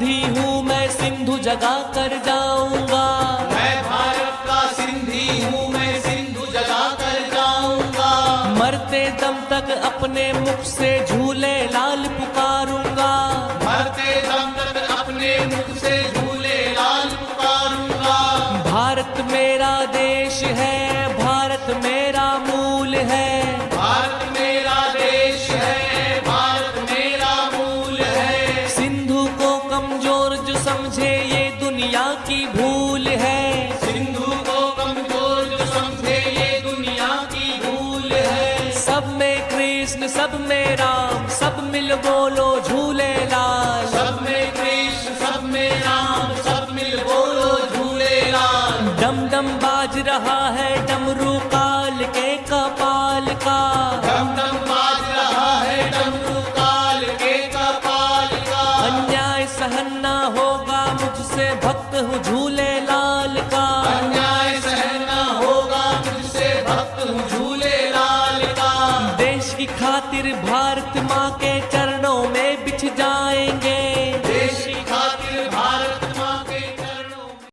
सिंधी हूँ मैं, सिंधु जगा कर जाऊंगा। मैं भारत का सिंधी हूँ, मैं सिंधु जगा कर जाऊंगा। मरते दम तक अपने मुख से झूले लाल पुकारूंगा। मरते दम तक अपने मुख से झूले लाल पुकारूंगा। भारत मेरा देश है, भारत मेरा मूल है। भारत मेरा देश है, भारत मेरा मूल है। सिंधु को कमजोर जो समझे ये दुनिया की भूल है। सिंधु को कमजोर जो समझे ये दुनिया की भूल है। सब में कृष्ण सब में राम, सब मिल बोलो झूले लाल। सब में कृष्ण सब में राम, सब मिल बोलो झूले लाल। डम डम बाज रहा है डमरू काल के कपाल का। डम डम बाज रहा है डमरू काल के कपाल का। अन्याय सहन न होगा मुझसे, भक्त हूँ झूले लाल का। अन्याय सहना होगा मुझसे, भक्त हूँ झूले लाल का। देश की खातिर भारत माँ के चरणों में बिछ जाए